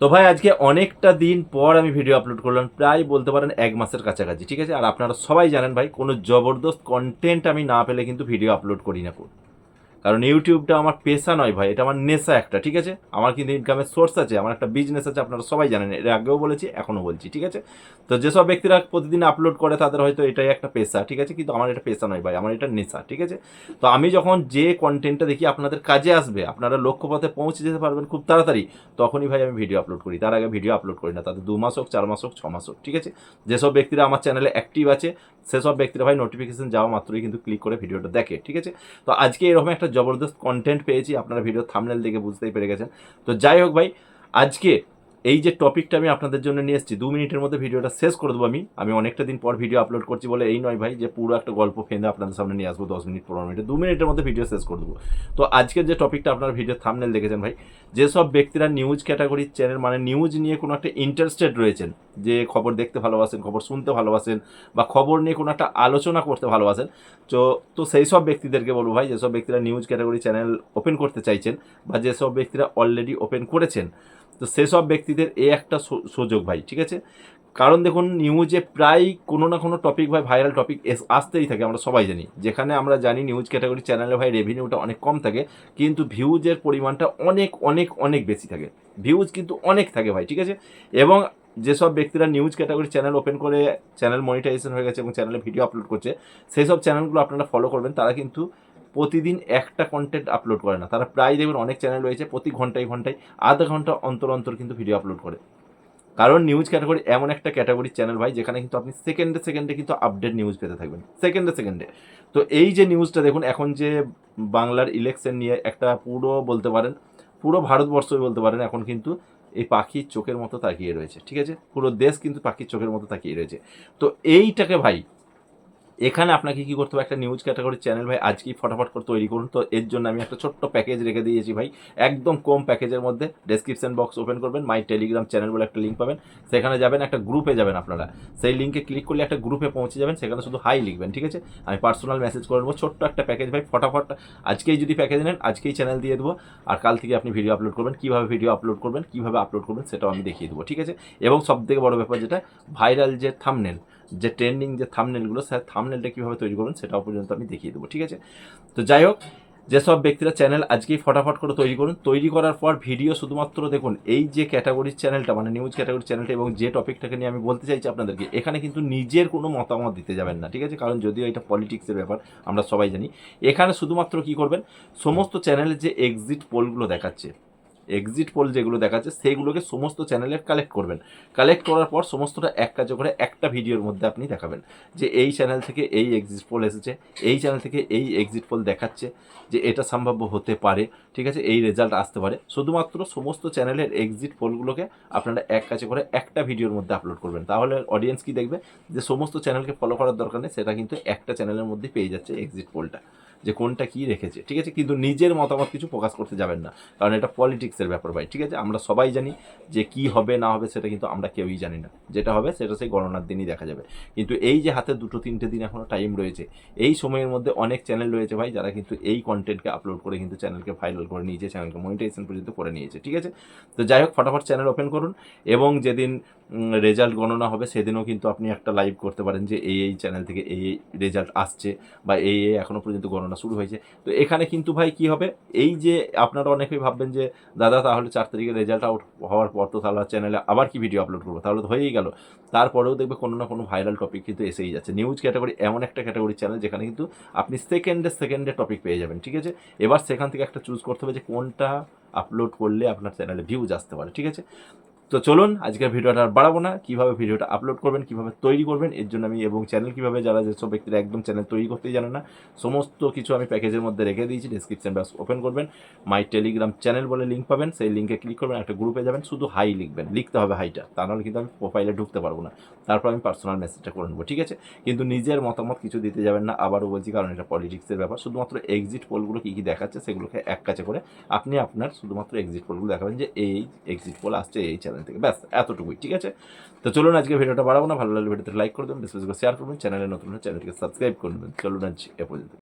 তো ভাই আজকে অনেকটা দিন পর আমি ভিডিও আপলোড করলাম, প্রায় বলতে পারেন 1 মাসের কাছাকাছি, ঠিক আছে। আর আপনারা সবাই জানেন ভাই, কোনো জবরদস্ত কন্টেন্ট আমি না পেলে কিন্তু ভিডিও আপলোড করি না। কারণ ইউটিউবটা আমার পেশা নয় ভাই, এটা আমার নেশা একটা, ঠিক আছে। আমার কিন্তু ইনকামের সোর্স আছে, আমার একটা বিজনেস আছে, আপনারা সবাই জানেন, এর আগেও বলেছি এখনও বলছি, ঠিক আছে। তো যেসব ব্যক্তিরা প্রতিদিন আপলোড করে তাদের হয়তো এটাই একটা পেশা, ঠিক আছে, কিন্তু আমার এটা পেশা নয় ভাই, আমার এটা নেশা, ঠিক আছে। তো আমি যখন যে কন্টেন্টটা দেখি আপনাদের কাজে আসবে, আপনারা লক্ষ্যপথে পৌঁছে যেতে পারবেন খুব তাড়াতাড়ি, তখনই ভাই আমি ভিডিও আপলোড করি। তার আগে ভিডিও আপলোড করি না, তাদের 2 মাস হোক, 4 মাস হোক, 6 মাস হোক, ঠিক আছে। যেসব ব্যক্তিরা আমার চ্যানেলে অ্যাক্টিভ আছে সেসব ব্যক্তিরা ভাই নোটিফিকেশন যাওয়া মাত্রই কিন্তু ক্লিক করে ভিডিওটা দেখে, ঠিক আছে। তো আজকে এরকম একটা জবরদস্ত কন্টেন্ট পেয়েছি, আপনারা ভিডিও থাম্বনেল দেখে বুঝতেই পেরে গেছেন। তো যাই হোক ভাই, আজকে এই যে টপিকটা আমি আপনাদের জন্য নিয়ে এসেছি, 2 মিনিটের মধ্যে ভিডিওটা শেষ করে দেবো। আমি অনেকটা দিন পর ভিডিও আপলোড করছি বলে এই নয় ভাই যে পুরো একটা গল্প ফেঁদে আপনাদের সামনে নিয়ে আসবো 10 মিনিট 15 মিনিটে, 2 মিনিটের মধ্যে ভিডিও শেষ করে দেবো। তো আজকের যে টপিকটা আপনার ভিডিও থাম্বনেল দেখেছেন ভাই, যেসব ব্যক্তিরা নিউজ ক্যাটাগরির চ্যানেল মানে নিউজ নিয়ে কোনো একটা ইন্টারেস্টেড রয়েছেন, যে খবর দেখতে ভালোবাসেন, খবর শুনতে ভালোবাসেন, বা খবর নিয়ে কোনো একটা আলোচনা করতে ভালোবাসেন, তো সেই সব ব্যক্তিদেরকে বলবো ভাই, যেসব ব্যক্তিরা নিউজ ক্যাটাগরি চ্যানেল ওপেন করতে চাইছেন, বা যেসব ব্যক্তিরা অলরেডি ওপেন করেছেন, তো সেসব ব্যক্তিদের এই একটা সুযোগ ভাই, ঠিক আছে। কারণ দেখুন, নিউজে প্রায় কোনো না কোনো টপিক ভাই, ভাইরাল টপিক আসতেই থাকে, আমরা সবাই জানি। যেখানে আমরা জানি নিউজ ক্যাটাগরি চ্যানেলে ভাই রেভিনিউটা অনেক কম থাকে, কিন্তু ভিউজের পরিমাণটা অনেক অনেক অনেক বেশি থাকে। ভিউজ কিন্তু অনেক থাকে ভাই, ঠিক আছে। এবং যেসব ব্যক্তিরা নিউজ ক্যাটাগরি চ্যানেল ওপেন করে চ্যানেল মনিটাইজেশন হয়ে গেছে এবং চ্যানেলে ভিডিও আপলোড করছে, সেই সব চ্যানেলগুলো আপনারা ফলো করবেন। তারা কিন্তু প্রতিদিন একটা কন্টেন্ট আপলোড করে না, তারা প্রায় দেখবেন অনেক চ্যানেল রয়েছে প্রতি ঘন্টায় ঘন্টায়, আধা ঘন্টা অন্তর অন্তর কিন্তু ভিডিও আপলোড করে। কারণ নিউজ ক্যাটাগরি এমন একটা ক্যাটাগরির চ্যানেল ভাই, যেখানে কিন্তু আপনি সেকেন্ডে সেকেন্ডে কিন্তু আপডেট নিউজ পেতে থাকবেন, সেকেন্ডে সেকেন্ডে। তো এই যে নিউজটা দেখুন, এখন যে বাংলার ইলেকশন নিয়ে একটা পুরো বলতে পারেন, পুরো ভারতবর্ষই বলতে পারেন এখন কিন্তু এই পাখির চোখের মতো তাকিয়ে রয়েছে, ঠিক আছে। পুরো দেশ কিন্তু পাখির চোখের মতো তাকিয়ে রয়েছে। তো এইটাকে ভাই, এখানে আপনাকে কি করতে হবে, একটা নিউজ ক্যাটাগরির চ্যানেল ভাই আজকেই ফটাফট করে তৈরি করুন। তো এর জন্য আমি একটা ছোট্ট প্যাকেজ রেখে দিয়েছি ভাই, একদম কম প্যাকেজের মধ্যে। ডেসক্রিপশন বক্স ওপেন করবেন, মাই টেলিগ্রাম চ্যানেল বলে একটা লিঙ্ক পাবেন, সেখানে যাবেন, একটা গ্রুপে যাবেন আপনারা। সেই লিঙ্কে ক্লিক করলে একটা গ্রুপে পৌঁছে যাবেন, সেখানে শুধু হাই লিখবেন, ঠিক আছে। আমি পার্সোনাল মেসেজ করে দেবো, ছোট্ট একটা প্যাকেজ ভাই, ফটাফট আজকেই যদি প্যাকেজ নেন আজকেই চ্যানেল দিয়ে দেবো। আর কাল থেকে আপনি ভিডিও আপলোড করবেন, কীভাবে ভিডিও আপলোড করবেন, কীভাবে আপলোড করবেন সেটাও আমি দেখিয়ে দেবো, ঠিক আছে। এবং সবথেকে বড় ব্যাপার যেটা, ভাইরাল যে থাম্বনেল, যে ট্রেন্ডিং যে থাম্বনেলগুলো, স্যার থাম্বনেলটা কীভাবে তৈরি করবেন সেটাও পর্যন্ত আমি দেখিয়ে দেবো, ঠিক আছে। তো যাই হোক, যেসব ব্যক্তিরা চ্যানেল আজকেই ফটাফট করে তৈরি করুন, তৈরি করার পর ভিডিও শুধুমাত্র দেখুন, এই যে ক্যাটাগরির চ্যানেলটা মানে নিউজ ক্যাটাগরির চ্যানেলটা, এবং যে টপিকটাকে নিয়ে আমি বলতে চাইছি আপনাদেরকে, এখানে কিন্তু নিজের কোনো মতামত দিতে যাবেন না, ঠিক আছে। কারণ যদিও এটা পলিটিক্সের ব্যাপার, আমরা সবাই জানি। এখানে শুধুমাত্র কি করবেন, সমস্ত চ্যানেলের যে এক্সিট পোলগুলো দেখাচ্ছে, এক্সিট পোল যেগুলো দেখাচ্ছে সেইগুলোকে সমস্ত চ্যানেলের কালেক্ট করবেন। কালেক্ট করার পর সমস্তটা এক কাজে করে একটা ভিডিওর মধ্যে আপনি দেখাবেন, যে এই চ্যানেল থেকে এই এক্সিট পোল এসেছে, এই চ্যানেল থেকে এই এক্সিট পোল দেখাচ্ছে, যে এটা সম্ভাব্য হতে পারে, ঠিক আছে, এই রেজাল্ট আসতে পারে। শুধুমাত্র সমস্ত চ্যানেলের এক্সিট পোলগুলোকে আপনারা এক কাজে করে একটা ভিডিওর মধ্যে আপলোড করবেন। তাহলে অডিয়েন্স কি দেখবে, যে সমস্ত চ্যানেলকে ফলো করার দরকার নেই, সেটা কিন্তু একটা চ্যানেলের মধ্যে পেয়ে যাচ্ছে এক্সিট পোলটা, যে কোনটা কী রেখেছে, ঠিক আছে। কিন্তু নিজের মতামত কিছু প্রকাশ করতে যাবেন না, কারণ এটা পলিটিক্সের ব্যাপার ভাই, ঠিক আছে। আমরা সবাই জানি যে কি হবে না হবে সেটা কিন্তু আমরা কেউই জানি না, যেটা হবে সেটা সেই গণনার দিনই দেখা যাবে। কিন্তু এই যে হাতে 2-3টে দিন এখনও টাইম রয়েছে, এই সময়ের মধ্যে অনেক চ্যানেল রয়েছে ভাই, যারা কিন্তু এই কন্টেন্টকে আপলোড করে কিন্তু চ্যানেলকে ভাইরাল করে নিয়েছে, চ্যানেলকে মনিটাইজেশন পর্যন্ত করে নিয়েছে, ঠিক আছে। তো যাই হোক, ফটাফট চ্যানেল ওপেন করুন, এবং যেদিন রেজাল্ট গণনা হবে সেদিনও কিন্তু আপনি একটা লাইভ করতে পারেন, যে এই চ্যানেল থেকে এই রেজাল্ট আসছে, বা এই এখনও পর্যন্ত গণনা শুরু হয়েছে। তো এখানে কিন্তু ভাই কি হবে, এই যে আপনারা অনেকেই ভাববেন যে দাদা তাহলে 4 তারিখে রেজাল্ট আউট হওয়ার পর তো তাহলে চ্যানেলে আবার কি ভিডিও আপলোড করবো, তাহলে তো হয়েই গেল। তারপরেও দেখবে কোনো না কোনো ভাইরাল টপিক কিন্তু এসেই যাচ্ছে। নিউজ ক্যাটাগরি এমন একটা ক্যাটাগরি চ্যানেল, যেখানে কিন্তু আপনি সেকেন্ডে সেকেন্ডে টপিক পেয়ে যাবেন, ঠিক আছে। এবার সেখান থেকে একটা চুজ করতে হবে যে কোনটা আপলোড করলে আপনার চ্যানেলে ভিউজ আসতে পারে, ঠিক আছে। তো চলুন আজকের ভিডিওটা আর বাড়াবো না, কীভাবে ভিডিওটা আপলোড করবেন, কীভাবে তৈরি করবেন, এর জন্য আমি, এবং চ্যানেল কীভাবে, যারা যেসব ব্যক্তিরা একদম চ্যানেল তৈরি করতেই জানে না, সমস্ত কিছু আমি প্যাকেজের মধ্যে রেখে দিয়েছি। ডিসক্রিপশন বক্স ওপেন করবেন, মাই টেলিগ্রাম চ্যানেল বলে লিঙ্ক পাবেন, সেই লিঙ্কে ক্লিক করবেন, একটা গ্রুপে যাবেন, শুধু হাই লিখবেন, লিখতে হবে হাইটা, তা নাহলে কিন্তু আমি প্রোফাইলে ঢুকতে পারবো না। তারপর আমি পার্সোনাল মেসেজটা করে নেবো, ঠিক আছে। কিন্তু নিজের মতামত কিছু দিতে যাবেন না, আবারও বলছি, কারণ এটা পলিটিক্সের ব্যাপার। শুধুমাত্র এক্সিট পোলগুলো কী কী দেখাচ্ছে সেগুলোকে এক কাছে করে আপনি আপনার শুধুমাত্র এক্সিট পোলগুলো দেখাবেন, যে এই এক্সিট পোল আসছে এই চ্যানেল থেকে, ব্যাস এতটুকুই, ঠিক আছে। তো চলুন আজকে ভিডিওটা বাড়াবো না, ভালো লাগলে ভিডিওতে লাইক করে দেবেন, বেশি বেশি করে শেয়ার করবেন, চ্যানেলে নতুন হলে চ্যানেলটিকে সাবস্ক্রাইব করবেন। চলুন আজ এ পর্যন্ত।